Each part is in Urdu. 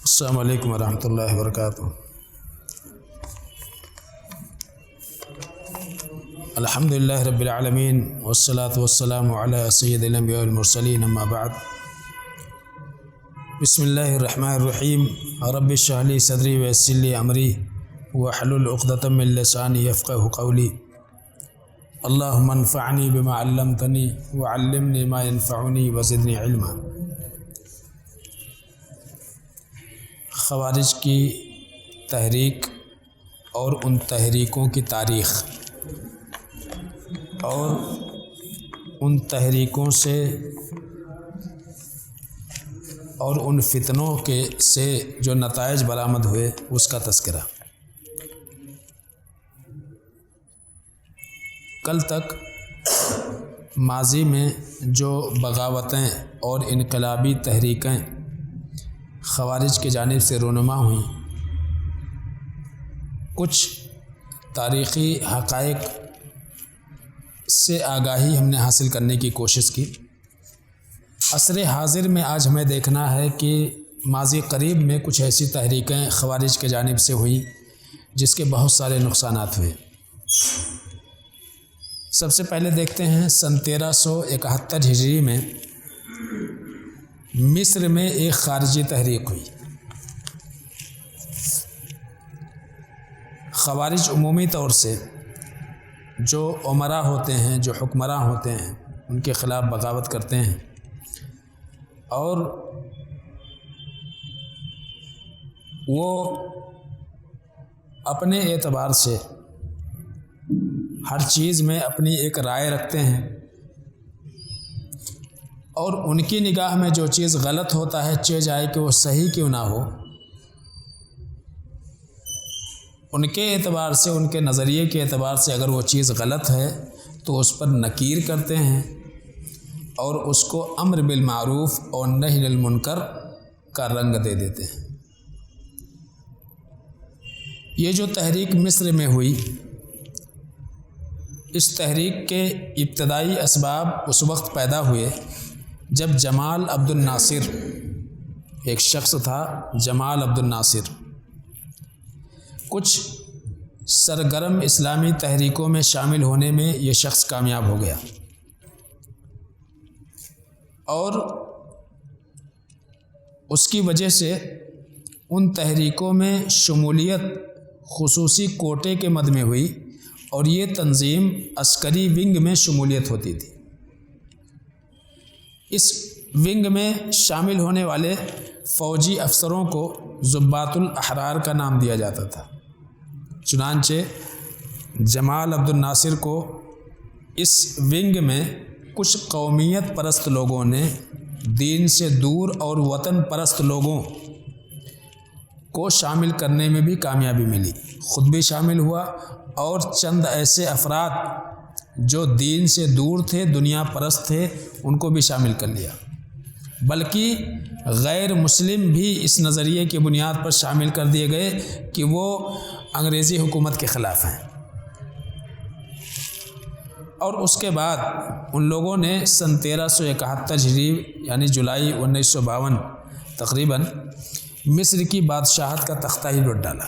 السلام علیکم ورحمۃ اللہ وبرکاتہ۔ الحمد للہ رب العالمین والصلاة والسلام علی سید الانبیاء والمرسلین، اما بعد۔ بسم اللہ الرحمن الرحیم۔ رب اشرح لی صدری ویسر لی امری واحلل عقدۃ من لسانی یفقہوا قولی۔ اللہم انفعنی بما علمتنی وعلمنی ما ینفعنی وزدنی علما۔ خوارج کی تحریک اور ان تحریکوں کی تاریخ اور ان تحریکوں سے اور ان فتنوں سے جو نتائج برآمد ہوئے اس کا تذکرہ۔ کل تک ماضی میں جو بغاوتیں اور انقلابی تحریکیں خوارج کی جانب سے رونما ہوئیں، کچھ تاریخی حقائق سے آگاہی ہم نے حاصل کرنے کی کوشش کی۔ عصر حاضر میں آج ہمیں دیکھنا ہے کہ ماضی قریب میں کچھ ایسی تحریکیں خوارج کی جانب سے ہوئیں جس کے بہت سارے نقصانات ہوئے۔ سب سے پہلے دیکھتے ہیں سن 1371 ہجری میں مصر میں ایک خارجی تحریک ہوئی۔ خوارج عمومی طور سے جو امراء ہوتے ہیں، جو حکمراں ہوتے ہیں، ان کے خلاف بغاوت کرتے ہیں اور وہ اپنے اعتبار سے ہر چیز میں اپنی ایک رائے رکھتے ہیں، اور ان کی نگاہ میں جو چیز غلط ہوتا ہے چاہے جائے کہ وہ صحیح کیوں نہ ہو، ان کے اعتبار سے، ان کے نظریے کے اعتبار سے اگر وہ چیز غلط ہے تو اس پر نکیر کرتے ہیں اور اس کو امر بالمعروف اور نہی عن المنکر کا رنگ دے دیتے ہیں۔ یہ جو تحریک مصر میں ہوئی، اس تحریک کے ابتدائی اسباب اس وقت پیدا ہوئے جب جمال عبد الناصر، ایک شخص تھا جمال عبد الناصر، کچھ سرگرم اسلامی تحریکوں میں شامل ہونے میں یہ شخص کامیاب ہو گیا اور اس کی وجہ سے ان تحریکوں میں شمولیت خصوصی کوٹے کے مد میں ہوئی اور یہ تنظیم عسکری ونگ میں شمولیت ہوتی تھی۔ اس ونگ میں شامل ہونے والے فوجی افسروں کو ضباط الاحرار کا نام دیا جاتا تھا۔ چنانچہ جمال عبد الناصر کو اس ونگ میں کچھ قومیت پرست لوگوں نے دین سے دور اور وطن پرست لوگوں کو شامل کرنے میں بھی کامیابی ملی۔ خود بھی شامل ہوا اور چند ایسے افراد جو دین سے دور تھے، دنیا پرست تھے، ان کو بھی شامل کر لیا، بلکہ غیر مسلم بھی اس نظریے کی بنیاد پر شامل کر دیے گئے کہ وہ انگریزی حکومت کے خلاف ہیں۔ اور اس کے بعد ان لوگوں نے سن 1371 ہجری یعنی جولائی 1952 تقریباً مصر کی بادشاہت کا تختہ ہی لوٹ ڈالا،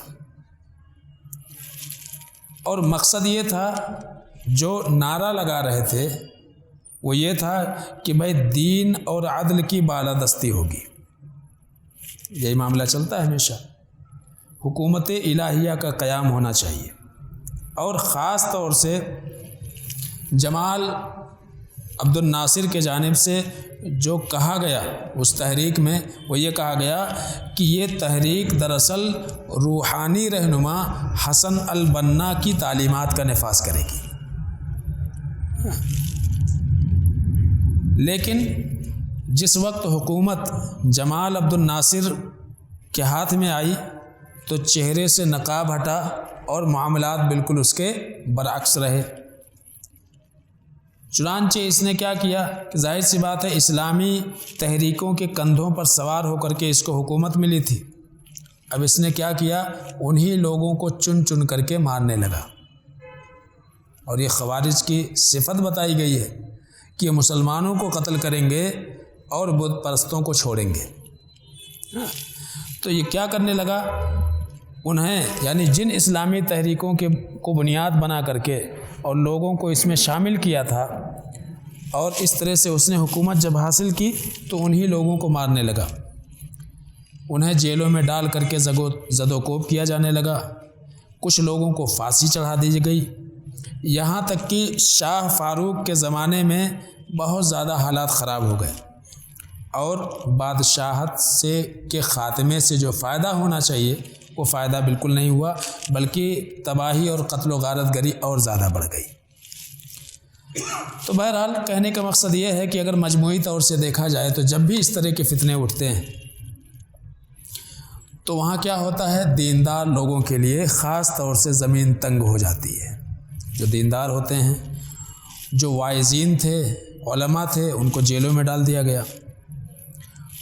اور مقصد یہ تھا، جو نعرہ لگا رہے تھے وہ یہ تھا کہ بھائی دین اور عدل کی بالادستی ہوگی۔ یہی معاملہ چلتا ہے ہمیشہ، حکومت الہیہ کا قیام ہونا چاہیے۔ اور خاص طور سے جمال عبد الناصر کے جانب سے جو کہا گیا اس تحریک میں، وہ یہ کہا گیا کہ یہ تحریک دراصل روحانی رہنما حسن البنا کی تعلیمات کا نفاذ کرے گی۔ لیکن جس وقت حکومت جمال عبد الناصر کے ہاتھ میں آئی تو چہرے سے نقاب ہٹا اور معاملات بالکل اس کے برعکس رہے۔ چنانچہ اس نے کیا کیا کہ ظاہر سی بات ہے اسلامی تحریکوں کے کندھوں پر سوار ہو کر کے اس کو حکومت ملی تھی، اب اس نے کیا کیا، انہی لوگوں کو چن چن کر کے مارنے لگا۔ اور یہ خوارج کی صفت بتائی گئی ہے کہ مسلمانوں کو قتل کریں گے اور بت پرستوں کو چھوڑیں گے۔ تو یہ کیا کرنے لگا، انہیں یعنی جن اسلامی تحریکوں کو بنیاد بنا کر کے اور لوگوں کو اس میں شامل کیا تھا، اور اس طرح سے اس نے حکومت جب حاصل کی تو انہی لوگوں کو مارنے لگا، انہیں جیلوں میں ڈال کر کے زد و کوب کیا جانے لگا، کچھ لوگوں کو پھانسی چڑھا دی گئی، یہاں تک کہ شاہ فاروق کے زمانے میں بہت زیادہ حالات خراب ہو گئے، اور بادشاہت کے خاتمے سے جو فائدہ ہونا چاہیے وہ فائدہ بالکل نہیں ہوا، بلکہ تباہی اور قتل و غارت گری اور زیادہ بڑھ گئی۔ تو بہرحال کہنے کا مقصد یہ ہے کہ اگر مجموعی طور سے دیکھا جائے تو جب بھی اس طرح کے فتنے اٹھتے ہیں تو وہاں کیا ہوتا ہے، دیندار لوگوں کے لیے خاص طور سے زمین تنگ ہو جاتی ہے۔ جو دیندار ہوتے ہیں، جو واعظین تھے، علماء تھے، ان کو جیلوں میں ڈال دیا گیا،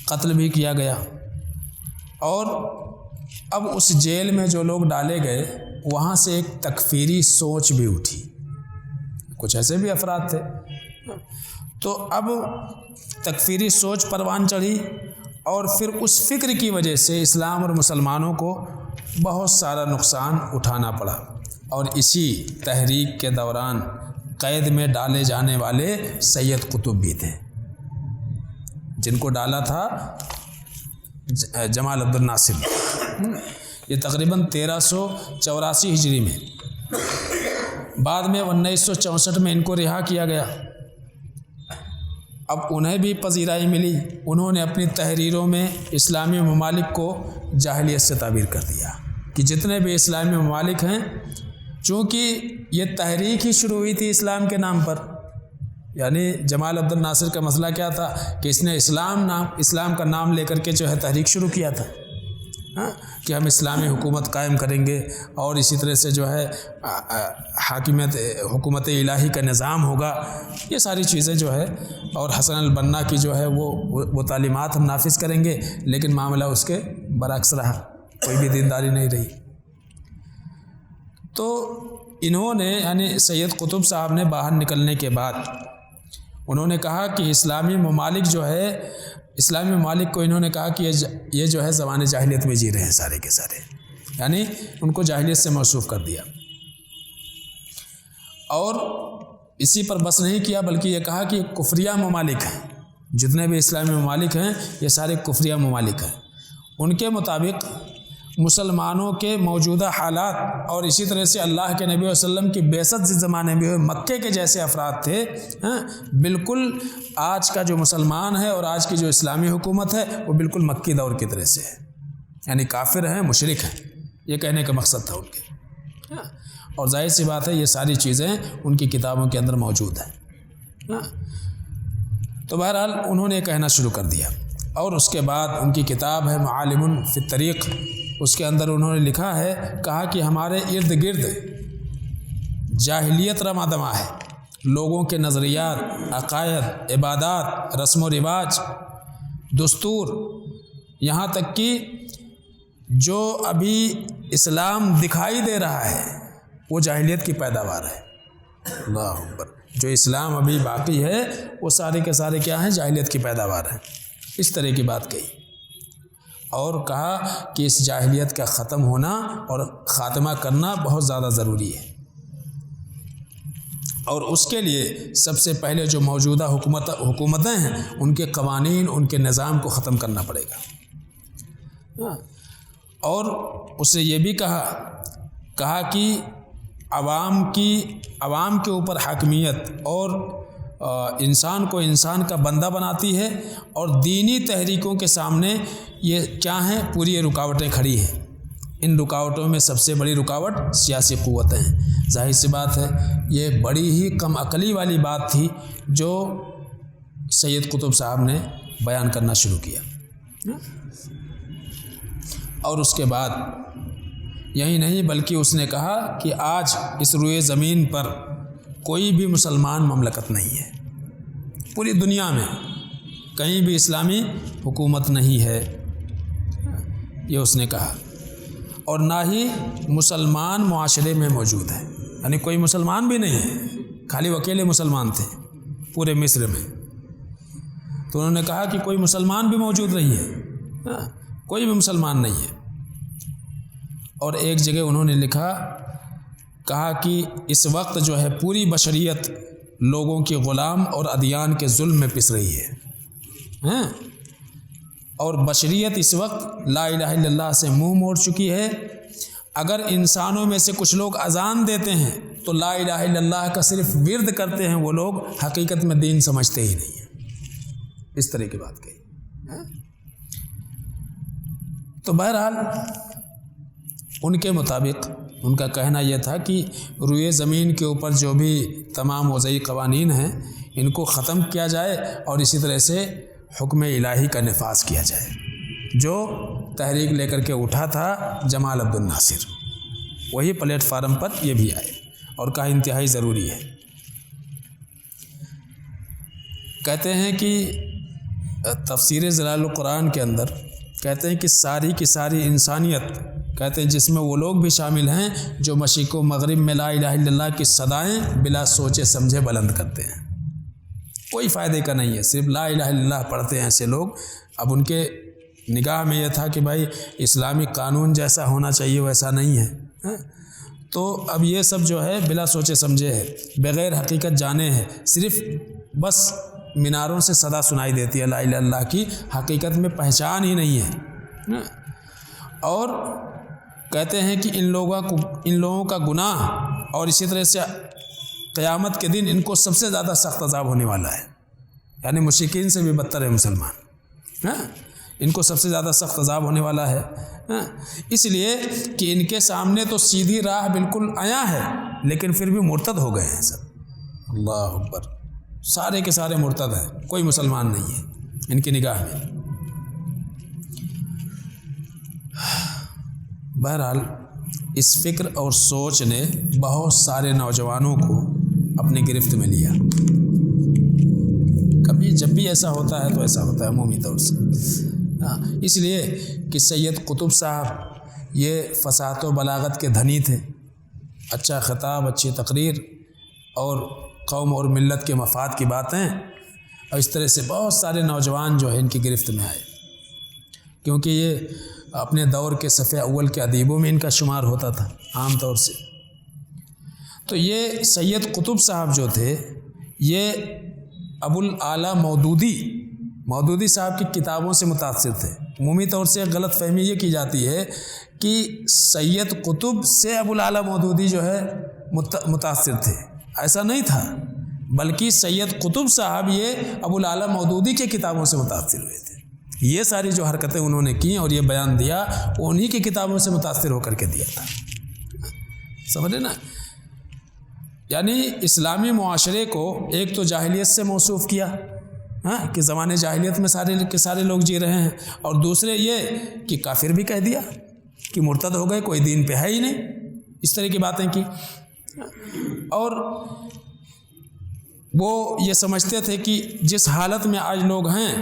قتل بھی کیا گیا، اور اب اس جیل میں جو لوگ ڈالے گئے وہاں سے ایک تکفیری سوچ بھی اٹھی، کچھ ایسے بھی افراد تھے، تو اب تکفیری سوچ پروان چڑھی، اور پھر اس فکر کی وجہ سے اسلام اور مسلمانوں کو بہت سارا نقصان اٹھانا پڑا، اور اسی تحریک کے دوران قید میں ڈالے جانے والے سید قطب بھی تھے، جن کو ڈالا تھا جمال عبد الناصر، یہ تقریباً 1384 ہجری میں، بعد میں 1964 میں ان کو رہا کیا گیا۔ اب انہیں بھی پذیرائی ملی، انہوں نے اپنی تحریروں میں اسلامی ممالک کو جاہلیت سے تعبیر کر دیا کہ جتنے بھی اسلامی ممالک ہیں، چونکہ یہ تحریک ہی شروع ہوئی تھی اسلام کے نام پر، یعنی جمال عبد الناصر کا مسئلہ کیا تھا کہ اس نے اسلام کا نام لے کر کے جو ہے تحریک شروع کیا تھا، کہ ہم اسلامی حکومت قائم کریں گے، اور اسی طرح سے جو ہے حکومت الہی کا نظام ہوگا، یہ ساری چیزیں جو ہے، اور حسن البنا کی جو ہے وہ تعلیمات ہم نافذ کریں گے، لیکن معاملہ اس کے برعکس رہا، کوئی بھی دینداری نہیں رہی۔ تو انہوں نے یعنی سید قطب صاحب نے باہر نکلنے کے بعد انہوں نے کہا کہ اسلامی ممالک جو ہے، اسلامی ممالک کو انہوں نے کہا کہ یہ جو ہے زمانے جاہلیت میں جی رہے ہیں سارے کے سارے، یعنی ان کو جاہلیت سے موصوف کر دیا، اور اسی پر بس نہیں کیا بلکہ یہ کہا کہ کفریہ ممالک ہیں، جتنے بھی اسلامی ممالک ہیں یہ سارے کفریہ ممالک ہیں، ان کے مطابق مسلمانوں کے موجودہ حالات اور اسی طرح سے اللہ کے نبی صلی اللہ علیہ وسلم کی بعثت جس زمانے میں ہوئے مکے کے جیسے افراد تھے، بالکل آج کا جو مسلمان ہے اور آج کی جو اسلامی حکومت ہے وہ بالکل مکی دور کی طرح سے ہے، یعنی کافر ہیں، مشرک ہیں، یہ کہنے کا مقصد تھا ان کے، اور ظاہر سی بات ہے یہ ساری چیزیں ان کی کتابوں کے اندر موجود ہیں۔ تو بہرحال انہوں نے کہنا شروع کر دیا، اور اس کے بعد ان کی کتاب ہے معالم فی الطریق، اس کے اندر انہوں نے لکھا ہے، کہا کہ ہمارے ارد گرد جاہلیت رواں دواں ہے، لوگوں کے نظریات، عقائد، عبادات، رسم و رواج، دستور، یہاں تک کہ جو ابھی اسلام دکھائی دے رہا ہے وہ جاہلیت کی پیداوار ہے۔ اللہ اکبر، جو اسلام ابھی باقی ہے وہ سارے کے سارے کیا ہیں، جاہلیت کی پیداوار ہیں، اس طرح کی بات کہی، اور کہا کہ اس جاہلیت کا ختم ہونا اور خاتمہ کرنا بہت زیادہ ضروری ہے، اور اس کے لیے سب سے پہلے جو موجودہ حکومتیں ہیں ان کے قوانین، ان کے نظام کو ختم کرنا پڑے گا، اور اس سے یہ بھی کہا کہ عوام کے اوپر حاکمیت اور انسان کو انسان کا بندہ بناتی ہے، اور دینی تحریکوں کے سامنے یہ کیا ہیں، پوری یہ رکاوٹیں کھڑی ہیں، ان رکاوٹوں میں سب سے بڑی رکاوٹ سیاسی قوتیں ہیں۔ ظاہر سی بات ہے یہ بڑی ہی کم عقلی والی بات تھی جو سید قطب صاحب نے بیان کرنا شروع کیا، اور اس کے بعد یہی نہیں بلکہ اس نے کہا کہ آج اس روئے زمین پر کوئی بھی مسلمان مملکت نہیں ہے، پوری دنیا میں کہیں بھی اسلامی حکومت نہیں ہے، یہ اس نے کہا، اور نہ ہی مسلمان معاشرے میں موجود ہے، یعنی کوئی مسلمان بھی نہیں ہے، خالی وہ اکیلے مسلمان تھے پورے مصر میں، تو انہوں نے کہا کہ کوئی مسلمان بھی موجود نہیں ہے، کوئی بھی مسلمان نہیں ہے۔ اور ایک جگہ انہوں نے کہا کہ اس وقت جو ہے پوری بشریت لوگوں کی غلام اور ادیان کے ظلم میں پس رہی ہے، اور بشریت اس وقت لا الہ الا اللہ سے منہ موڑ چکی ہے۔ اگر انسانوں میں سے کچھ لوگ اذان دیتے ہیں تو لا الہ الا اللہ کا صرف ورد کرتے ہیں، وہ لوگ حقیقت میں دین سمجھتے ہی نہیں ہیں، اس طرح کی بات کہی۔ تو بہرحال ان کے مطابق ان کا کہنا یہ تھا کہ روئے زمین کے اوپر جو بھی تمام وضعی قوانین ہیں ان کو ختم کیا جائے، اور اسی طرح سے حکم الہی کا نفاذ کیا جائے، جو تحریک لے کر کے اٹھا تھا جمال عبد الناصر، وہی پلیٹ فارم پر یہ بھی آئے اور کہا انتہائی ضروری ہے۔ کہتے ہیں کہ تفسیر ظلال القرآن کے اندر کہتے ہیں کہ ساری کی ساری انسانیت، کہتے ہیں جس میں وہ لوگ بھی شامل ہیں جو مشرق و مغرب میں لا الہ الا اللہ کی صدائیں بلا سوچے سمجھے بلند کرتے ہیں، کوئی فائدے کا نہیں ہے، صرف لا الہ الا اللہ پڑھتے ہیں ایسے لوگ۔ اب ان کے نگاہ میں یہ تھا کہ بھائی اسلامی قانون جیسا ہونا چاہیے ویسا نہیں ہے، تو اب یہ سب جو ہے بلا سوچے سمجھے ہے، بغیر حقیقت جانے ہے، صرف بس میناروں سے صدا سنائی دیتی ہے لا الہ الا اللہ کی، حقیقت میں پہچان ہی نہیں ہے۔ اور کہتے ہیں کہ ان لوگوں کا گناہ، اور اسی طرح سے قیامت کے دن ان کو سب سے زیادہ سخت عذاب ہونے والا ہے، یعنی مشرکین سے بھی بدتر ہے مسلمان، ان کو سب سے زیادہ سخت عذاب ہونے والا ہے، اس لیے کہ ان کے سامنے تو سیدھی راہ بالکل عیاں ہے، لیکن پھر بھی مرتد ہو گئے ہیں سب۔ اللہ اکبر، سارے کے سارے مرتد ہیں، کوئی مسلمان نہیں ہے ان کی نگاہ میں۔ بہرحال اس فکر اور سوچ نے بہت سارے نوجوانوں کو اپنی گرفت میں لیا۔ کبھی جب بھی ایسا ہوتا ہے تو ایسا ہوتا ہے عمومی طور سے، اس لیے کہ سید قطب صاحب یہ فصاحت و بلاغت کے دھنی تھے، اچھا خطاب، اچھی تقریر اور قوم اور ملت کے مفاد کی باتیں، اور اس طرح سے بہت سارے نوجوان جو ہے ان کی گرفت میں آئے، کیونکہ یہ اپنے دور کے صف اول کے ادیبوں میں ان کا شمار ہوتا تھا عام طور سے۔ تو یہ سید قطب صاحب جو تھے یہ ابوالعالی مودودی صاحب کی کتابوں سے متاثر تھے۔ عمومی طور سے غلط فہمی یہ کی جاتی ہے کہ سید قطب سے ابوالعالی مودودی جو ہے متاثر تھے، ایسا نہیں تھا، بلکہ سید قطب صاحب یہ ابوالعالی مودودی کے کتابوں سے متاثر ہوئے تھے۔ یہ ساری جو حرکتیں انہوں نے کی اور یہ بیان دیا وہ انہی کی کتابوں سے متاثر ہو کر کے دیا تھا، سمجھے نا؟ یعنی اسلامی معاشرے کو ایک تو جاہلیت سے موصوف کیا، کہ زمانے جاہلیت میں سارے کے سارے لوگ جی رہے ہیں، اور دوسرے یہ کہ کافر بھی کہہ دیا کہ مرتد ہو گئے، کوئی دین پہ ہے ہی نہیں، اس طرح کی باتیں کی۔ اور وہ یہ سمجھتے تھے کہ جس حالت میں آج لوگ ہیں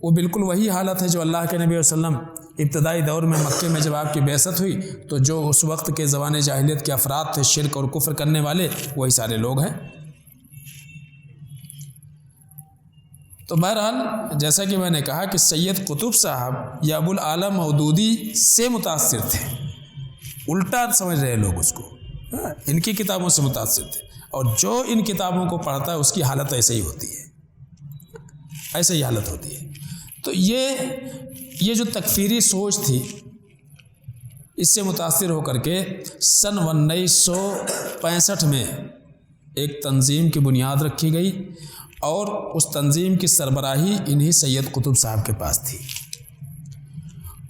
وہ بالکل وہی حالت ہے جو اللہ کے نبی صلی اللہ علیہ وسلم ابتدائی دور میں مکے میں جب آپ کی بعثت ہوئی تو جو اس وقت کے زمانے جاہلیت کے افراد تھے شرک اور کفر کرنے والے، وہی سارے لوگ ہیں۔ تو بہرحال جیسا کہ میں نے کہا کہ سید قطب صاحب یا ابوالعالی مودودی سے متاثر تھے، الٹا سمجھ رہے لوگ اس کو، ان کی کتابوں سے متاثر تھے، اور جو ان کتابوں کو پڑھتا ہے اس کی حالت ایسے ہی ہوتی ہے، ایسے ہی حالت ہوتی ہے۔ تو یہ جو تکفیری سوچ تھی، اس سے متاثر ہو کر کے سن 1965 میں ایک تنظیم کی بنیاد رکھی گئی، اور اس تنظیم کی سربراہی انہی سید قطب صاحب کے پاس تھی،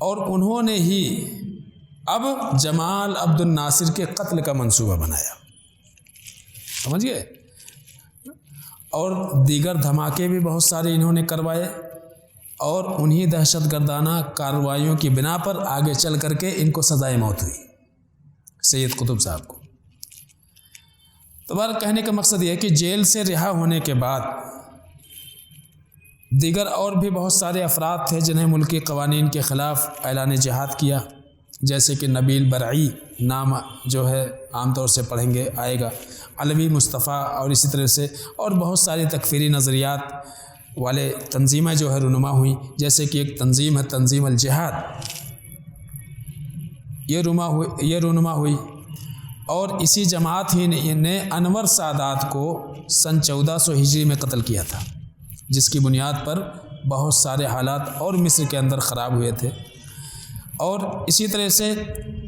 اور انہوں نے ہی اب جمال عبد الناصر کے قتل کا منصوبہ بنایا، سمجھ گئے؟ اور دیگر دھماکے بھی بہت سارے انہوں نے کروائے، اور انہی دہشت گردانہ کارروائیوں کی بنا پر آگے چل کر کے ان کو سزائے موت ہوئی سید قطب صاحب کو۔ تو بہرحال کہنے کا مقصد یہ ہے کہ جیل سے رہا ہونے کے بعد دیگر اور بھی بہت سارے افراد تھے جنہیں ملکی قوانین کے خلاف اعلان جہاد کیا، جیسے کہ نبیل برعی نام جو ہے عام طور سے پڑھیں گے آئے گا، علوی مصطفیٰ، اور اسی طرح سے اور بہت سارے تکفیری نظریات والے تنظیمیں جو ہے رونما ہوئیں، جیسے کہ ایک تنظیم ہے تنظیم الجہاد، یہ رونما ہوئی، اور اسی جماعت ہی نے انور سادات کو سن 1400 ہجری میں قتل کیا تھا، جس کی بنیاد پر بہت سارے حالات اور مصر کے اندر خراب ہوئے تھے۔ اور اسی طرح سے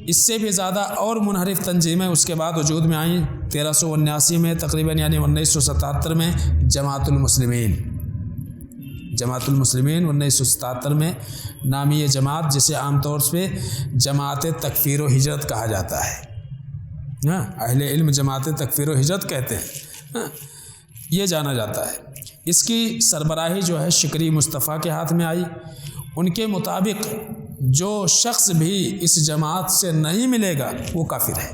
اس سے بھی زیادہ اور منحرف تنظیمیں اس کے بعد وجود میں آئیں۔ 1379 میں تقریباً یعنی 1977 میں جماعت المسلمین 1977 میں نامی یہ جماعت، جسے عام طور پہ جماعت تکفیر و ہجرت کہا جاتا ہے، اہل علم جماعت تکفیر و ہجرت کہتے ہیں، یہ جانا جاتا ہے۔ اس کی سربراہی جو ہے شکری مصطفیٰ کے ہاتھ میں آئی۔ ان کے مطابق جو شخص بھی اس جماعت سے نہیں ملے گا وہ کافر ہے۔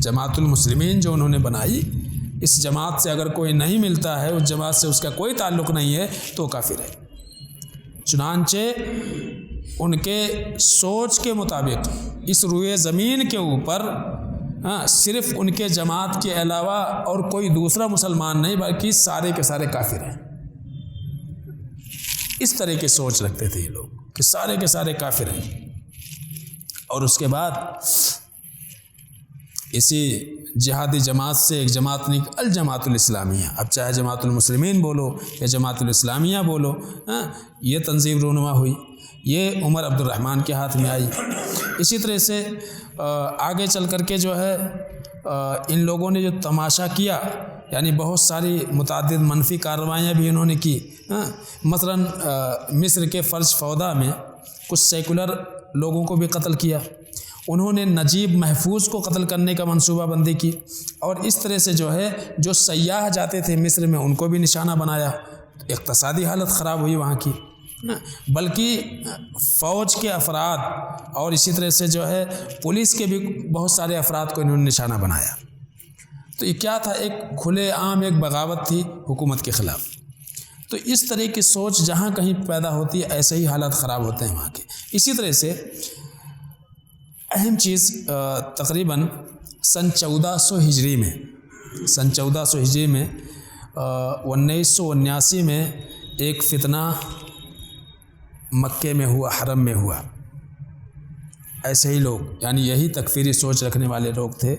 جماعت المسلمین جو انہوں نے بنائی، اس جماعت سے اگر کوئی نہیں ملتا ہے، اس جماعت سے اس کا کوئی تعلق نہیں ہے تو وہ کافر ہے۔ چنانچہ ان کے سوچ کے مطابق اس روئے زمین کے اوپر صرف ان کے جماعت کے علاوہ اور کوئی دوسرا مسلمان نہیں، بلکہ سارے کے سارے کافر ہیں۔ اس طرح کی سوچ رکھتے تھے یہ لوگ کہ سارے کے سارے کافر ہیں۔ اور اس کے بعد اسی جہادی جماعت سے ایک جماعت نے الجماعت الاسلامیہ، اب چاہے جماعت المسلمین بولو یا جماعت الاسلامیہ بولو، یہ تنظیم رونما ہوئی، یہ عمر عبد الرحمن کے ہاتھ میں آئی۔ اسی طرح سے آگے چل کر کے جو ہے ان لوگوں نے جو تماشا کیا، یعنی بہت ساری متعدد منفی کارروائیاں بھی انہوں نے کی۔ مثلا مصر کے فرش فودا میں کچھ سیکولر لوگوں کو بھی قتل کیا، انہوں نے نجیب محفوظ کو قتل کرنے کا منصوبہ بندی کی، اور اس طرح سے جو ہے جو سیاح جاتے تھے مصر میں ان کو بھی نشانہ بنایا۔ اقتصادی حالت خراب ہوئی وہاں کی، بلکہ فوج کے افراد اور اسی طرح سے جو ہے پولیس کے بھی بہت سارے افراد کو انہوں نے نشانہ بنایا۔ تو یہ کیا تھا؟ ایک کھلے عام ایک بغاوت تھی حکومت کے خلاف۔ تو اس طرح کی سوچ جہاں کہیں پیدا ہوتی ہے ایسے ہی حالات خراب ہوتے ہیں وہاں کے۔ اسی طرح سے اہم چیز تقریباً سن 1400 ہجری میں 1979 میں ایک فتنہ مکے میں ہوا، حرم میں ہوا۔ ایسے ہی لوگ، یعنی یہی تکفیری سوچ رکھنے والے لوگ تھے۔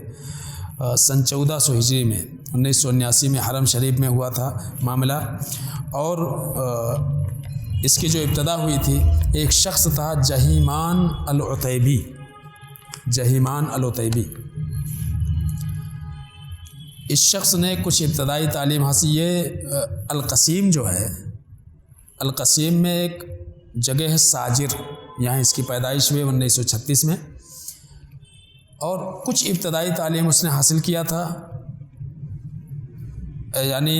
سن 1400 ہجری میں 1979 میں حرم شریف میں ہوا تھا معاملہ، اور اس کی جو ابتدا ہوئی تھی، ایک شخص تھا جہیمان العتیبی۔ اس شخص نے کچھ ابتدائی تعلیم حاصل، یہ القصیم جو ہے، القصیم میں ایک جگہ ہے ساجر، یہاں اس کی پیدائش ہوئی 1936 میں، اور کچھ ابتدائی تعلیم اس نے حاصل کیا تھا، یعنی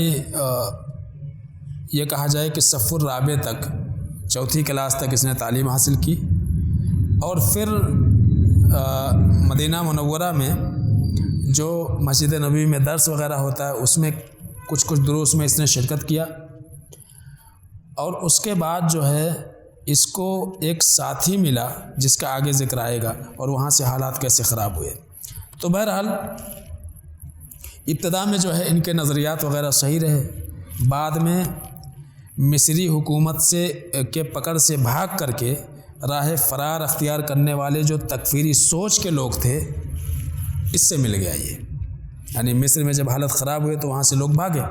یہ کہا جائے کہ صف الرابع تک، چوتھی کلاس تک اس نے تعلیم حاصل کی، اور پھر مدینہ منورہ میں جو مسجد نبوی میں درس وغیرہ ہوتا ہے اس میں کچھ دروس میں اس نے شرکت کیا، اور اس کے بعد جو ہے اس کو ایک ساتھی ملا جس کا آگے ذکر آئے گا، اور وہاں سے حالات کیسے خراب ہوئے۔ تو بہرحال ابتدا میں جو ہے ان کے نظریات وغیرہ صحیح رہے، بعد میں مصری حکومت کے پکڑ سے بھاگ کر کے راہ فرار اختیار کرنے والے جو تکفیری سوچ کے لوگ تھے، اس سے مل گیا یہ، یعنی مصر میں جب حالت خراب ہوئے تو وہاں سے لوگ بھاگے،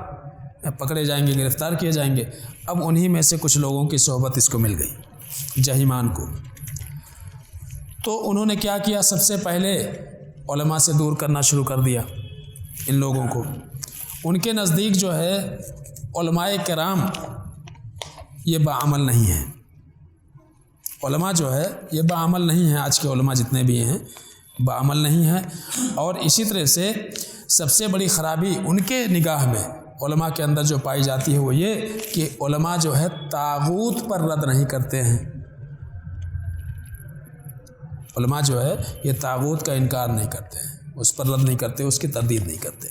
پکڑے جائیں گے، گرفتار کیے جائیں گے۔ اب انہی میں سے کچھ لوگوں کی صحبت اس کو مل گئی، جہیمان کو۔ تو انہوں نے کیا کیا؟ سب سے پہلے علماء سے دور کرنا شروع کر دیا ان لوگوں کو۔ ان کے نزدیک جو ہے علماء کرام یہ باعمل نہیں ہیں، علماء جو ہے یہ باعمل نہیں ہیں، آج کے علماء جتنے بھی ہیں باعمل نہیں ہیں۔ اور اسی طرح سے سب سے بڑی خرابی ان کے نگاہ میں علماء کے اندر جو پائی جاتی ہے وہ یہ کہ علماء جو ہے طاغوت پر رد نہیں کرتے ہیں، علماء جو ہے یہ طاغوت کا انکار نہیں کرتے ہیں، اس پر رد نہیں کرتے، اس کی تردید نہیں کرتے۔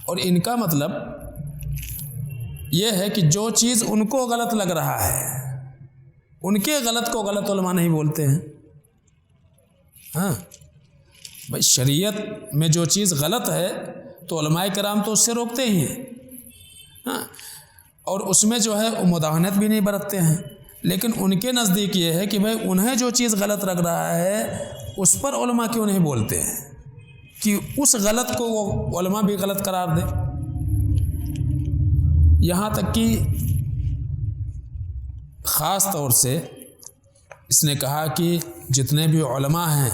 اور ان کا مطلب یہ ہے کہ جو چیز ان کو غلط لگ رہا ہے، ان کے غلط کو غلط علماء نہیں بولتے ہیں۔ ہاں بھائی، شریعت میں جو چیز غلط ہے تو علماء کرام تو اس سے روکتے ہی ہیں، ہاں، اور اس میں جو ہے وہ مداہنت بھی نہیں برتتے ہیں، لیکن ان کے نزدیک یہ ہے کہ بھائی انہیں جو چیز غلط لگ رہا ہے اس پر علماء کیوں نہیں بولتے ہیں کہ اس غلط کو وہ علماء بھی غلط قرار دیں۔ یہاں تک کہ خاص طور سے اس نے کہا کہ جتنے بھی علماء ہیں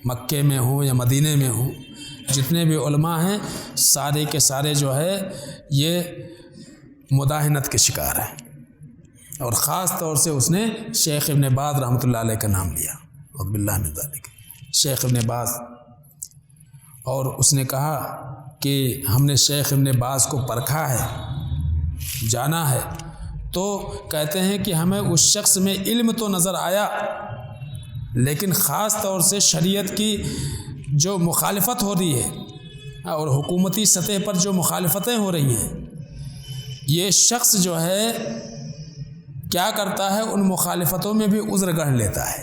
مکے میں ہوں یا مدینے میں ہوں، جتنے بھی علماء ہیں سارے کے سارے جو ہے یہ مداہنت کے شکار ہیں، اور خاص طور سے اس نے شیخ ابن باز رحمۃ اللہ علیہ کا نام لیا، اعوذ باللہ من ذالک، شیخ ابن باز، اور اس نے کہا کہ ہم نے شیخ ابن باز کو پرکھا ہے، جانا ہے، تو کہتے ہیں کہ ہمیں اس شخص میں علم تو نظر آیا، لیکن خاص طور سے شریعت کی جو مخالفت ہو رہی ہے اور حکومتی سطح پر جو مخالفتیں ہو رہی ہیں، یہ شخص جو ہے کیا کرتا ہے ان مخالفتوں میں بھی عذر گڑھ لیتا ہے۔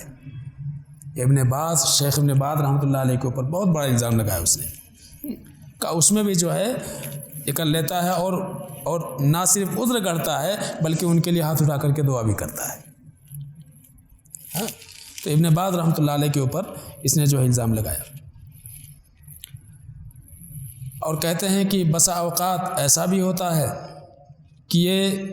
ابن باز، شیخ ابن باز رحمۃ اللہ علیہ کے اوپر بہت بڑا الزام لگایا اس نے، کہ اس میں بھی جو ہے نکل لیتا ہے اور نہ صرف عذر گڑھتا ہے بلکہ ان کے لیے ہاتھ اٹھا کر کے دعا بھی کرتا ہے۔ ہاں، تو ابن باز رحمۃ اللہ علیہ کے اوپر اس نے جو ہے الزام لگایا، اور کہتے ہیں کہ بسا اوقات ایسا بھی ہوتا ہے کہ یہ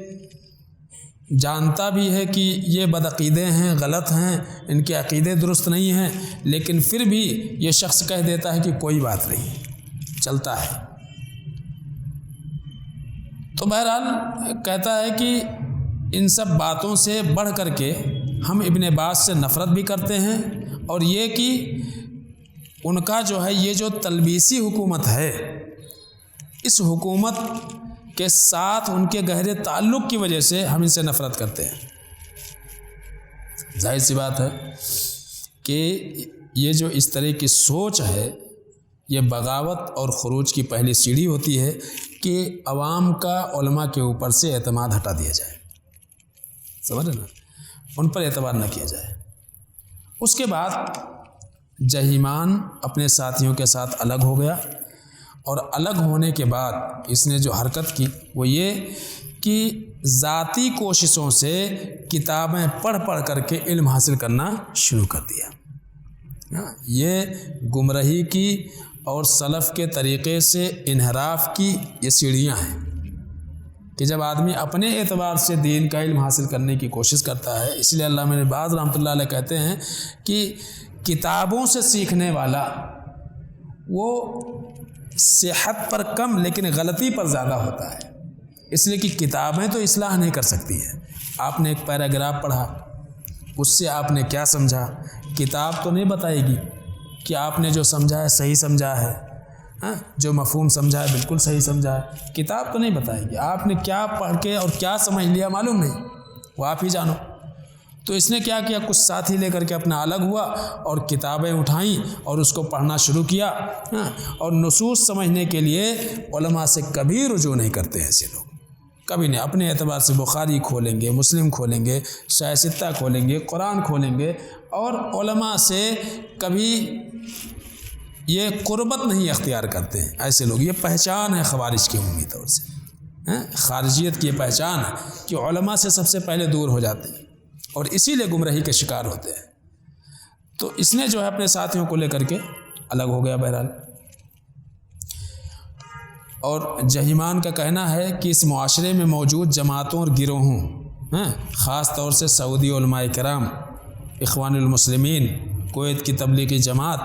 جانتا بھی ہے کہ یہ بدعقیدے ہیں، غلط ہیں، ان کے عقیدے درست نہیں ہیں، لیکن پھر بھی یہ شخص کہہ دیتا ہے کہ کوئی بات نہیں، چلتا ہے۔ تو بہرحال کہتا ہے کہ ان سب باتوں سے بڑھ کر کے ہم ابن باز سے نفرت بھی کرتے ہیں، اور یہ کہ ان کا جو ہے یہ جو تلبیسی حکومت ہے، اس حکومت کے ساتھ ان کے گہرے تعلق کی وجہ سے ہم ان سے نفرت کرتے ہیں۔ ظاہر سی بات ہے کہ یہ جو اس طرح کی سوچ ہے یہ بغاوت اور خروج کی پہلی سیڑھی ہوتی ہے کہ عوام کا علماء کے اوپر سے اعتماد ہٹا دیا جائے، سمجھ رہے نا، ان پر اعتبار نہ کیا جائے۔ اس کے بعد جہیمان اپنے ساتھیوں کے ساتھ الگ ہو گیا، اور الگ ہونے کے بعد اس نے جو حرکت کی وہ یہ کہ ذاتی کوششوں سے کتابیں پڑھ پڑھ کر کے علم حاصل کرنا شروع کر دیا۔ یہ گمراہی کی اور سلف کے طریقے سے انحراف کی یہ سیڑھیاں ہیں کہ جب آدمی اپنے اعتبار سے دین کا علم حاصل کرنے کی کوشش کرتا ہے، اس لیے علامہ ابن باز رحمۃ اللہ علیہ کہتے ہیں کہ کتابوں سے سیکھنے والا وہ صحت پر کم لیکن غلطی پر زیادہ ہوتا ہے، اس لیے کہ کتابیں تو اصلاح نہیں کر سکتی ہیں۔ آپ نے ایک پیراگراف پڑھا، اس سے آپ نے کیا سمجھا، کتاب تو نہیں بتائے گی کہ آپ نے جو سمجھا ہے صحیح سمجھا ہے، جو مفہوم سمجھا ہے بالکل صحیح سمجھا ہے، کتاب تو نہیں بتائے گی۔ آپ نے کیا پڑھ کے اور کیا سمجھ لیا معلوم نہیں، وہ آپ ہی جانو۔ تو اس نے کیا کیا، کچھ ساتھی لے کر کے اپنا الگ ہوا اور کتابیں اٹھائیں اور اس کو پڑھنا شروع کیا، اور نصوص سمجھنے کے لیے علماء سے کبھی رجوع نہیں کرتے ہیں ایسے لوگ، کبھی نہیں۔ اپنے اعتبار سے بخاری کھولیں گے، مسلم کھولیں گے، شرح ستہ کھولیں گے، قرآن کھولیں گے، اور علماء سے کبھی یہ قربت نہیں اختیار کرتے ہیں ایسے لوگ۔ یہ پہچان ہے خوارج کی عمومی طور سے، خارجیت کی یہ پہچان ہے کہ علماء سے سب سے پہلے دور ہو جاتے ہیں اور اسی لیے گمراہی کے شکار ہوتے ہیں۔ تو اس نے جو ہے اپنے ساتھیوں کو لے کر کے الگ ہو گیا بہرحال۔ اور جہیمان کا کہنا ہے کہ اس معاشرے میں موجود جماعتوں اور گروہوں، خاص طور سے سعودی علماء کرام، اخوان المسلمین، کویت کی تبلیغی جماعت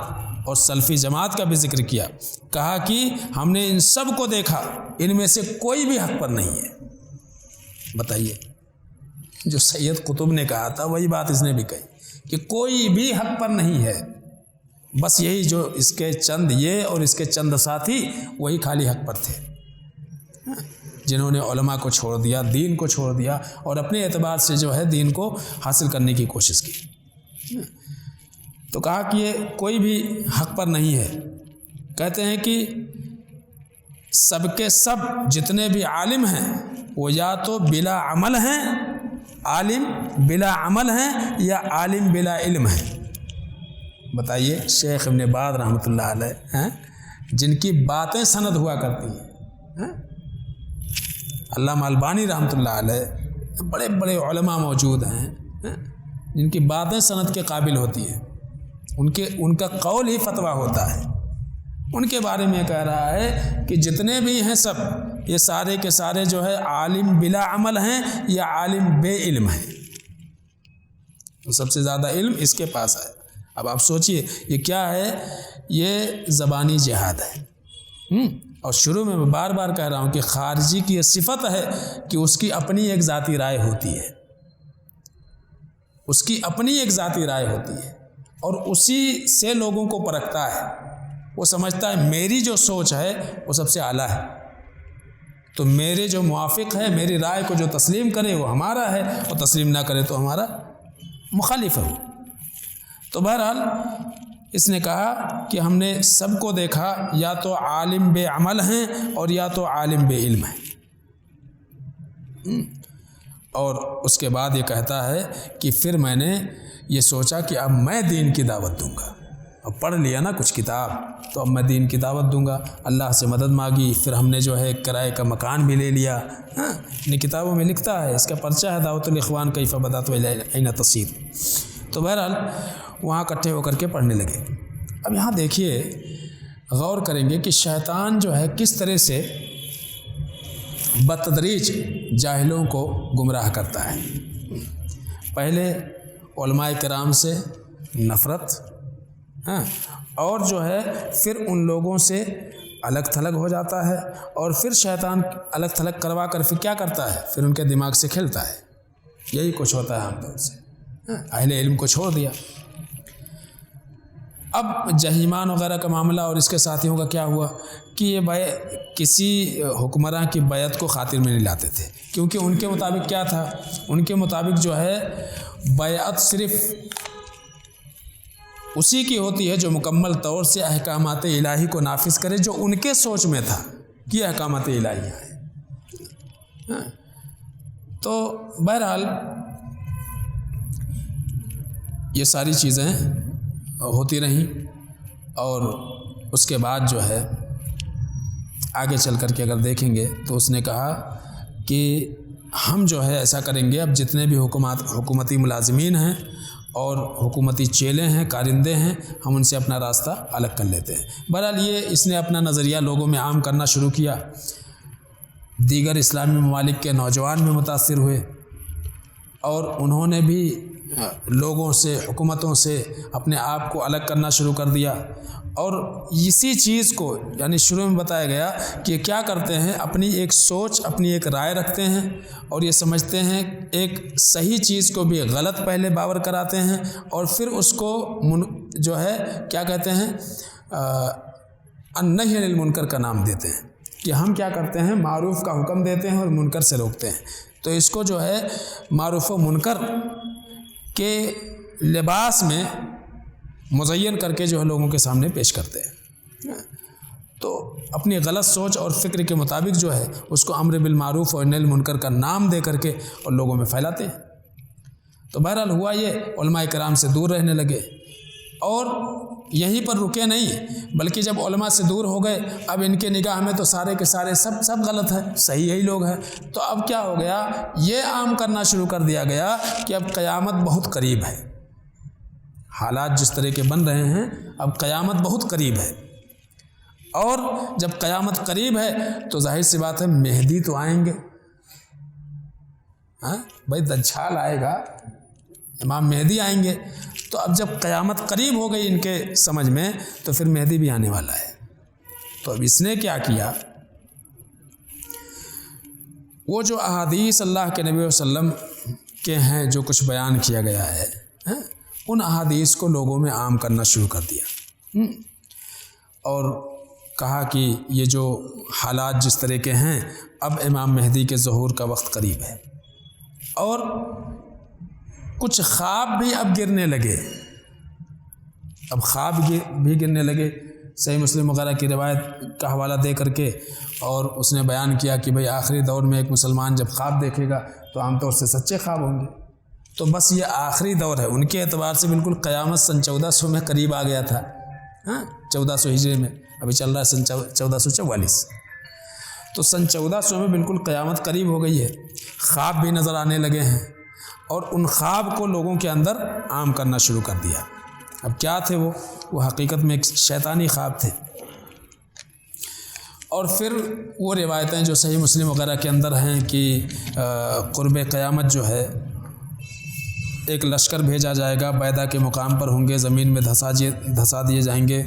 اور سلفی جماعت کا بھی ذکر کیا، کہا کہ ہم نے ان سب کو دیکھا، ان میں سے کوئی بھی حق پر نہیں ہے۔ بتائیے، جو سید قطب نے کہا تھا وہی بات اس نے بھی کہی کہ کوئی بھی حق پر نہیں ہے، بس یہی جو اس کے چند یہ اور اس کے چند ساتھی وہی خالی حق پر تھے، جنہوں نے علماء کو چھوڑ دیا، دین کو چھوڑ دیا اور اپنے اعتبار سے جو ہے دین کو حاصل کرنے کی کوشش کی۔ تو کہا کہ یہ کوئی بھی حق پر نہیں ہے۔ کہتے ہیں کہ سب کے سب جتنے بھی عالم ہیں وہ یا تو بلا عمل ہیں، عالم بلا عمل ہیں، یا عالم بلا علم ہیں۔ بتائیے، شیخ ابن باز رحمۃ اللہ علیہ جن کی باتیں سند ہوا کرتی ہیں، علامہ البانی رحمۃ اللہ علیہ، بڑے بڑے علماء موجود ہیں جن کی باتیں سند کے قابل ہوتی ہیں، ان کا قول ہی فتویٰ ہوتا ہے۔ ان کے بارے میں کہہ رہا ہے کہ جتنے بھی ہیں سب یہ سارے کے سارے جو ہے عالم بلا عمل ہیں یا عالم بے علم ہیں، سب سے زیادہ علم اس کے پاس ہے۔ اب آپ سوچئے یہ کیا ہے؟ یہ زبانی جہاد ہے۔ اور شروع میں بار بار کہہ رہا ہوں کہ خارجی کی یہ صفت ہے کہ اس کی اپنی ایک ذاتی رائے ہوتی ہے، اس کی اپنی ایک ذاتی رائے ہوتی ہے اور اسی سے لوگوں کو پرکھتا ہے۔ وہ سمجھتا ہے میری جو سوچ ہے وہ سب سے اعلیٰ ہے، تو میرے جو موافق ہے، میری رائے کو جو تسلیم کرے وہ ہمارا ہے، اور تسلیم نہ کرے تو ہمارا مخالف ہے وہ۔ تو بہرحال اس نے کہا کہ ہم نے سب کو دیکھا یا تو عالم بے عمل ہیں اور یا تو عالم بے علم ہیں۔ اور اس کے بعد یہ کہتا ہے کہ پھر میں نے یہ سوچا کہ اب میں دین کی دعوت دوں گا، اب پڑھ لیا نا کچھ کتاب، تو اب میں دین کی دعوت دوں گا۔ اللہ سے مدد مانگی، پھر ہم نے جو ہے کرائے کا مکان بھی لے لیا۔ اپنی کتابوں میں لکھتا ہے، اس کا پرچہ ہے دعوت الاخوان کیف بدات و این تصیر۔ تو بہرحال وہاں اکٹھے ہو کر کے پڑھنے لگے۔ اب یہاں دیکھیے، غور کریں گے کہ شیطان جو ہے کس طرح سے بتدریج جاہلوں کو گمراہ کرتا ہے۔ پہلے علماء کرام سے نفرت، اور جو ہے پھر ان لوگوں سے الگ تھلگ ہو جاتا ہے، اور پھر شیطان الگ تھلگ کروا کر پھر کیا کرتا ہے؟ پھر ان کے دماغ سے کھیلتا ہے۔ یہی کچھ ہوتا ہے عام طور سے، اہل علم کو چھوڑ دیا۔ اب جہیمان وغیرہ کا معاملہ اور اس کے ساتھیوں کا کیا ہوا کہ یہ کسی حکمراں کی بیعت کو خاطر میں نہیں لاتے تھے، کیونکہ ان کے مطابق کیا تھا؟ ان کے مطابق جو ہے بیعت صرف اسی کی ہوتی ہے جو مکمل طور سے احکامات الہی کو نافذ کرے، جو ان کے سوچ میں تھا کہ احکامات الہی ہیں۔ تو بہرحال یہ ساری چیزیں ہوتی رہیں، اور اس کے بعد جو ہے آگے چل کر کے اگر دیکھیں گے تو اس نے کہا کہ ہم جو ہے ایسا کریں گے، اب جتنے بھی حکومتی ملازمین ہیں اور حکومتی چیلے ہیں، کارندے ہیں، ہم ان سے اپنا راستہ الگ کر لیتے ہیں۔ بہرحال یہ اس نے اپنا نظریہ لوگوں میں عام کرنا شروع کیا۔ دیگر اسلامی ممالک کے نوجوان بھی متاثر ہوئے، اور انہوں نے بھی لوگوں سے، حکومتوں سے اپنے آپ کو الگ کرنا شروع کر دیا۔ اور اسی چیز کو یعنی شروع میں بتایا گیا کہ کیا کرتے ہیں، اپنی ایک سوچ، اپنی ایک رائے رکھتے ہیں، اور یہ سمجھتے ہیں ایک صحیح چیز کو بھی غلط پہلے باور کراتے ہیں، اور پھر اس کو جو ہے کیا کہتے ہیں، النہی عن المنکر کا نام دیتے ہیں، کہ ہم کیا کرتے ہیں، معروف کا حکم دیتے ہیں اور منکر سے روکتے ہیں۔ تو اس کو جو ہے معروف و منکر کے لباس میں مزین کر کے جو ہے لوگوں کے سامنے پیش کرتے ہیں۔ تو اپنی غلط سوچ اور فکر کے مطابق جو ہے اس کو امر بالمعروف اور نہی عن المنکر کا نام دے کر کے اور لوگوں میں پھیلاتے ہیں۔ تو بہرحال ہوا یہ، علماء کرام سے دور رہنے لگے، اور یہیں پر رکے نہیں بلکہ جب علماء سے دور ہو گئے، اب ان کے نگاہ میں تو سارے کے سارے سب غلط ہے، صحیح یہی لوگ ہیں۔ تو اب کیا ہو گیا، یہ عام کرنا شروع کر دیا گیا کہ اب قیامت بہت قریب ہے۔ حالات جس طرح کے بن رہے ہیں، اب قیامت بہت قریب ہے، اور جب قیامت قریب ہے تو ظاہر سی بات ہے مہدی تو آئیں گے۔ بھائی دجال آئے گا، امام مہدی آئیں گے، تو اب جب قیامت قریب ہو گئی ان کے سمجھ میں، تو پھر مہدی بھی آنے والا ہے۔ تو اب اس نے کیا کیا، وہ جو احادیث اللہ کے نبی صلی اللہ علیہ وسلم کے ہیں، جو کچھ بیان کیا گیا ہے، ان احادیث کو لوگوں میں عام کرنا شروع کر دیا، اور کہا کہ یہ جو حالات جس طرح کے ہیں، اب امام مہدی کے ظہور کا وقت قریب ہے، اور کچھ خواب بھی اب گرنے لگے، اب خواب بھی گرنے لگے۔ صحیح مسلم وغیرہ کی روایت کا حوالہ دے کر کے، اور اس نے بیان کیا کہ بھئی آخری دور میں ایک مسلمان جب خواب دیکھے گا تو عام طور سے سچے خواب ہوں گے۔ تو بس یہ آخری دور ہے، ان کے اعتبار سے بالکل قیامت سن 1400 میں قریب آ گیا تھا، 1400 ہجری میں، ابھی چل رہا ہے سن 1444۔ تو سن 1400 میں بالکل قیامت قریب ہو گئی ہے، خواب بھی نظر آنے لگے ہیں، اور ان خواب کو لوگوں کے اندر عام کرنا شروع کر دیا۔ اب کیا تھے وہ حقیقت میں ایک شیطانی خواب تھے۔ اور پھر وہ روایتیں جو صحیح مسلم وغیرہ کے اندر ہیں کہ قرب قیامت جو ہے ایک لشکر بھیجا جائے گا، بیدا کے مقام پر ہوں گے، زمین میں دھسا دیے جائیں گے،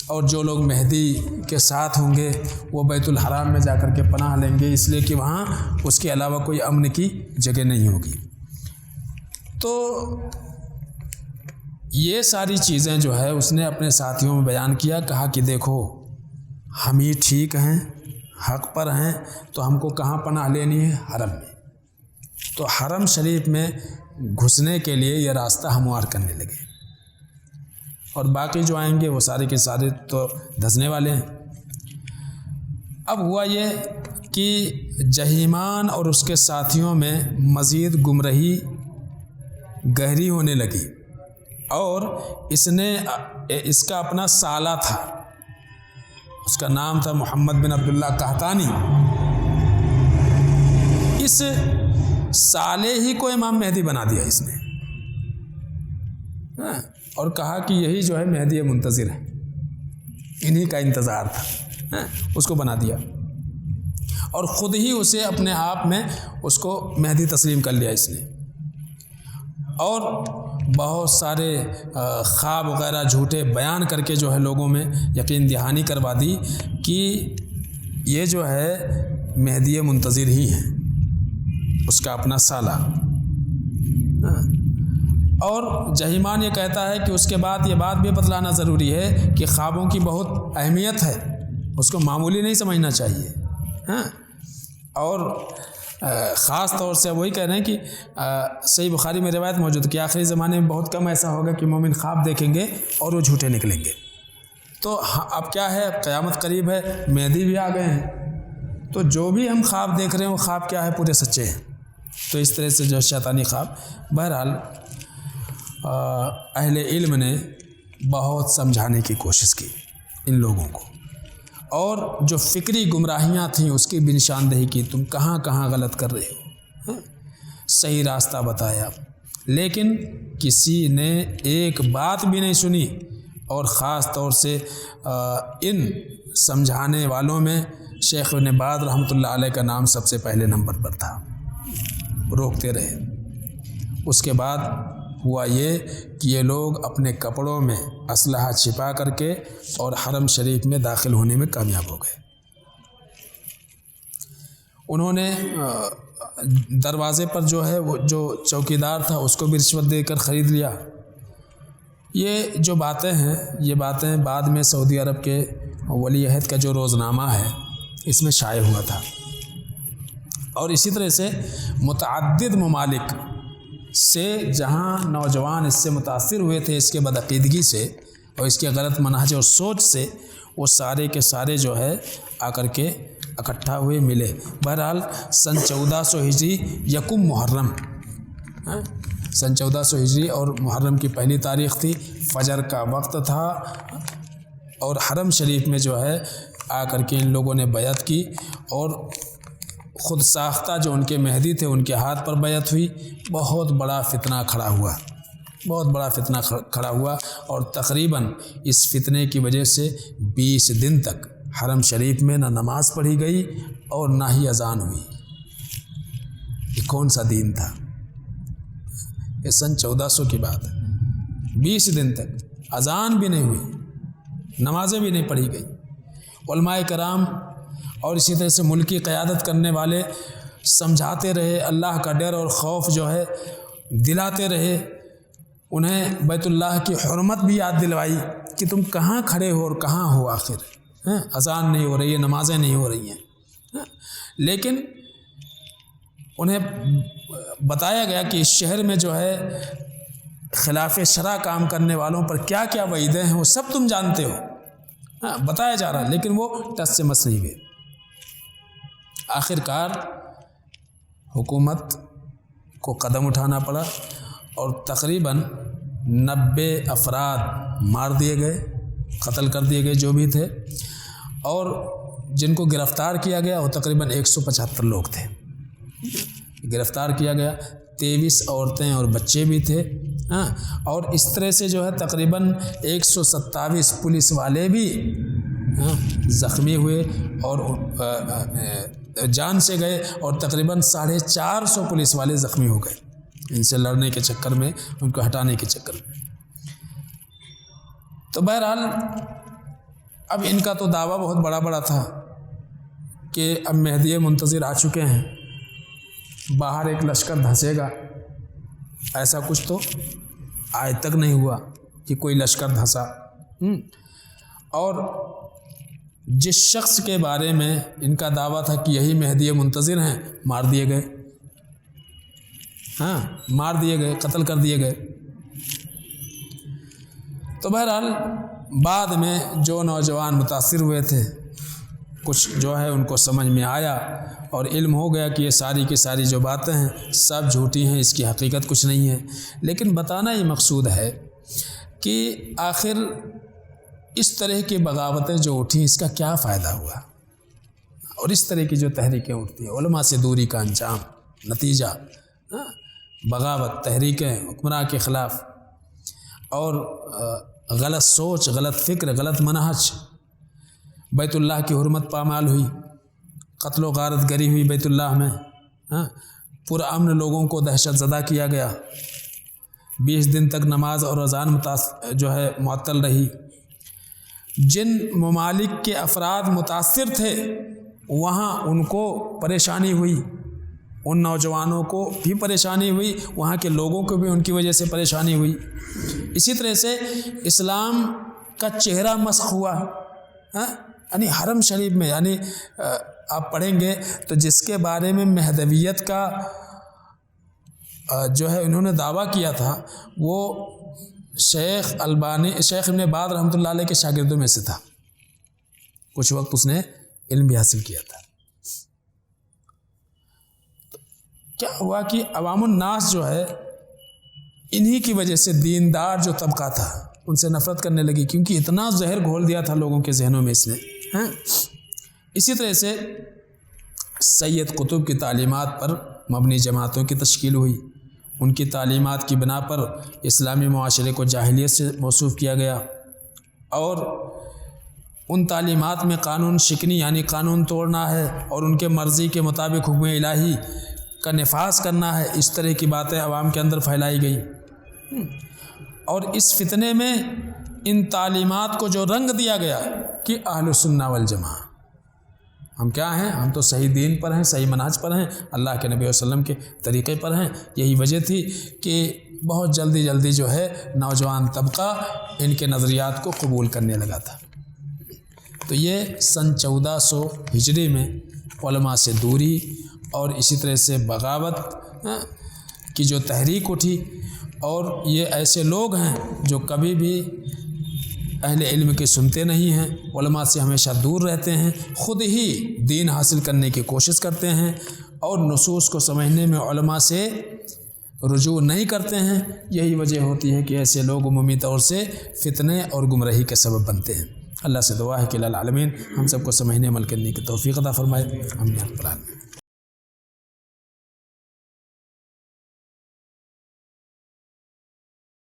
اور جو لوگ مہدی کے ساتھ ہوں گے وہ بیت الحرام میں جا کر کے پناہ لیں گے، اس لیے کہ وہاں اس کے علاوہ کوئی امن کی جگہ نہیں ہوگی۔ تو یہ ساری چیزیں جو ہے اس نے اپنے ساتھیوں میں بیان کیا، کہا کہ دیکھو ہم ہی ٹھیک ہیں، حق پر ہیں، تو ہم کو کہاں پناہ لینی ہے؟ حرم میں۔ تو حرم شریف میں گھسنے کے لیے یہ راستہ ہموار کرنے لگے، اور باقی جو آئیں گے وہ سارے کے سارے تو دھسنے والے ہیں۔ اب ہوا یہ کہ جہیمان اور اس کے ساتھیوں میں مزید گمراہی گہری ہونے لگی، اور اس کا اپنا سالہ تھا، اس کا نام تھا محمد بن عبداللہ قحطانی۔ اس سالے ہی کو امام مہدی بنا دیا اس نے، اور کہا کہ یہی جو ہے مہدی منتظر ہے، انہی کا انتظار تھا، اس کو بنا دیا، اور خود ہی اسے اپنے آپ میں اس کو مہدی تسلیم کر لیا اس نے، اور بہت سارے خواب وغیرہ جھوٹے بیان کر کے جو ہے لوگوں میں یقین دہانی کروا دی کہ یہ جو ہے مہدی منتظر ہی ہیں، اس کا اپنا سالہ۔ اور جہیمان یہ کہتا ہے کہ اس کے بعد یہ بات بھی بتلانا ضروری ہے کہ خوابوں کی بہت اہمیت ہے، اس کو معمولی نہیں سمجھنا چاہیے، اور خاص طور سے وہی کہہ رہے ہیں کہ صحیح بخاری میں روایت موجود کہ آخری زمانے میں بہت کم ایسا ہوگا کہ مومن خواب دیکھیں گے اور وہ جھوٹے نکلیں گے۔ تو اب کیا ہے، قیامت قریب ہے، مہدی بھی آ گئے ہیں، تو جو بھی ہم خواب دیکھ رہے ہیں وہ خواب کیا ہے، پورے سچے ہیں۔ تو اس طرح سے جو شیطانی خواب، بہرحال اہل علم نے بہت سمجھانے کی کوشش کی ان لوگوں کو، اور جو فکری گمراہیاں تھیں اس کی بھی نشاندہی کی، تم کہاں کہاں غلط کر رہے ہو، صحیح راستہ بتایا، لیکن کسی نے ایک بات بھی نہیں سنی، اور خاص طور سے ان سمجھانے والوں میں شیخ ابن باز رحمۃ اللہ علیہ کا نام سب سے پہلے نمبر پر تھا، روکتے رہے۔ اس کے بعد ہوا یہ کہ یہ لوگ اپنے کپڑوں میں اسلحہ چھپا کر کے اور حرم شریف میں داخل ہونے میں کامیاب ہو گئے۔ انہوں نے دروازے پر جو ہے وہ جو چوکیدار تھا اس کو بھی رشوت دے کر خرید لیا۔ یہ جو باتیں ہیں، یہ باتیں بعد میں سعودی عرب کے ولی عہد کا جو روزنامہ ہے اس میں شائع ہوا تھا، اور اسی طرح سے متعدد ممالک سے جہاں نوجوان اس سے متاثر ہوئے تھے، اس کے بدعقیدگی سے اور اس کے غلط منہج اور سوچ سے، وہ سارے کے سارے جو ہے آ کر کے اکٹھا ہوئے، ملے۔ بہرحال سن 1400 ہجری یکم محرم، سن 1400 ہجری اور محرم کی پہلی تاریخ تھی، فجر کا وقت تھا، اور حرم شریف میں جو ہے آ کر کے ان لوگوں نے بیعت کی، اور خود ساختہ جو ان کے مہدی تھے ان کے ہاتھ پر بیعت ہوئی۔ بہت بڑا فتنہ کھڑا ہوا، بہت بڑا فتنہ کھڑا ہوا، اور تقریباً اس فتنے کی وجہ سے 20 دن تک حرم شریف میں نہ نماز پڑھی گئی اور نہ ہی اذان ہوئی۔ یہ کون سا دین تھا؟ یہ سن 1400 کی بات ہے، 20 دن تک اذان بھی نہیں ہوئی، نمازیں بھی نہیں پڑھی گئی۔ علماء کرام اور اسی طرح سے ملکی قیادت کرنے والے سمجھاتے رہے، اللہ کا ڈر اور خوف جو ہے دلاتے رہے، انہیں بیت اللہ کی حرمت بھی یاد دلوائی کہ تم کہاں کھڑے ہو اور کہاں ہو، آخر اذان نہیں ہو رہی ہے، نمازیں نہیں ہو رہی ہیں۔ لیکن انہیں بتایا گیا کہ اس شہر میں جو ہے خلاف شرع کام کرنے والوں پر کیا کیا وعیدیں ہیں وہ سب تم جانتے ہو، بتایا جا رہا ہے، لیکن وہ ٹس سے مس نہیں ہوئے۔ آخر کار حکومت کو قدم اٹھانا پڑا، اور تقریباً 90 افراد مار دیے گئے، قتل کر دیے گئے جو بھی تھے، اور جن کو گرفتار کیا گیا وہ تقریباً 175 لوگ تھے، گرفتار کیا گیا، 23 عورتیں اور بچے بھی تھے، ہاں، اور اس طرح سے جو ہے تقریباً 127 پولیس والے بھی زخمی ہوئے اور جان سے گئے، اور تقریباً 450 پولیس والے زخمی ہو گئے ان سے لڑنے کے چکر میں، ان کو ہٹانے کے چکر میں۔ تو بہرحال اب ان کا تو دعویٰ بہت بڑا بڑا تھا کہ اب مہدی منتظر آ چکے ہیں، باہر ایک لشکر دھنسے گا، ایسا کچھ تو آج تک نہیں ہوا کہ کوئی لشکر دھنسا۔ اور جس شخص کے بارے میں ان کا دعویٰ تھا کہ یہی مہدی منتظر ہیں، مار دیے گئے، مار دیے گئے، قتل کر دیے گئے۔ تو بہرحال بعد میں جو نوجوان متاثر ہوئے تھے، کچھ جو ہے ان کو سمجھ میں آیا اور علم ہو گیا کہ یہ ساری کی ساری جو باتیں ہیں سب جھوٹی ہیں، اس کی حقیقت کچھ نہیں ہے۔ لیکن بتانا یہ مقصود ہے کہ آخر اس طرح کی بغاوتیں جو اٹھیں اس کا کیا فائدہ ہوا، اور اس طرح کی جو تحریکیں اٹھتی ہیں، علماء سے دوری کا انجام، نتیجہ بغاوت، تحریکیں حکمراں کے خلاف، اور غلط سوچ، غلط فکر، غلط منہج، بیت اللہ کی حرمت پامال ہوئی، قتل و غارت گری ہوئی بیت اللہ میں، پرامن لوگوں کو دہشت زدہ کیا گیا، 20 دن تک نماز اور اذان جو ہے معطل رہی۔ جن ممالک کے افراد متاثر تھے وہاں ان کو پریشانی ہوئی، ان نوجوانوں کو بھی پریشانی ہوئی، وہاں کے لوگوں کو بھی ان کی وجہ سے پریشانی ہوئی۔ اسی طرح سے اسلام کا چہرہ مسخ ہوا، یعنی حرم شریف میں، یعنی آپ پڑھیں گے تو جس کے بارے میں مہدویت کا جو ہے انہوں نے دعویٰ کیا تھا وہ شیخ ابن باز رحمۃ اللہ علیہ کے شاگردوں میں سے تھا، کچھ وقت اس نے علم بھی حاصل کیا تھا۔ کیا ہوا کہ عوام الناس جو ہے انہی کی وجہ سے دیندار جو طبقہ تھا ان سے نفرت کرنے لگی، کیونکہ اتنا زہر گھول دیا تھا لوگوں کے ذہنوں میں اس نے۔ اسی طرح سے سید قطب کی تعلیمات پر مبنی جماعتوں کی تشکیل ہوئی، ان کی تعلیمات کی بنا پر اسلامی معاشرے کو جاہلیت سے موصوف کیا گیا، اور ان تعلیمات میں قانون شکنی یعنی قانون توڑنا ہے اور ان کے مرضی کے مطابق حکم الہی کا نفاذ کرنا ہے، اس طرح کی باتیں عوام کے اندر پھیلائی گئی۔ اور اس فتنے میں ان تعلیمات کو جو رنگ دیا گیا کہ اہل السنہ والجماعہ، ہم کیا ہیں، ہم تو صحیح دین پر ہیں، صحیح منہج پر ہیں، اللہ کے نبی صلی اللہ علیہ وسلم کے طریقے پر ہیں۔ یہی وجہ تھی کہ بہت جلدی جو ہے نوجوان طبقہ ان کے نظریات کو قبول کرنے لگا تھا۔ تو یہ سن 1400 ہجری میں علماء سے دوری اور اسی طرح سے بغاوت کی جو تحریک اٹھی، اور یہ ایسے لوگ ہیں جو کبھی بھی اہل علم کے سنتے نہیں ہیں، علماء سے ہمیشہ دور رہتے ہیں، خود ہی دین حاصل کرنے کی کوشش کرتے ہیں اور نصوص کو سمجھنے میں علماء سے رجوع نہیں کرتے ہیں۔ یہی وجہ ہوتی ہے کہ ایسے لوگ عمومی طور سے فتنے اور گمراہی کے سبب بنتے ہیں۔ اللہ سے دعا ہے کہ العالمین ہم سب کو سمجھنے عمل کرنے کی توفیق عطا فرمائے۔ آمین۔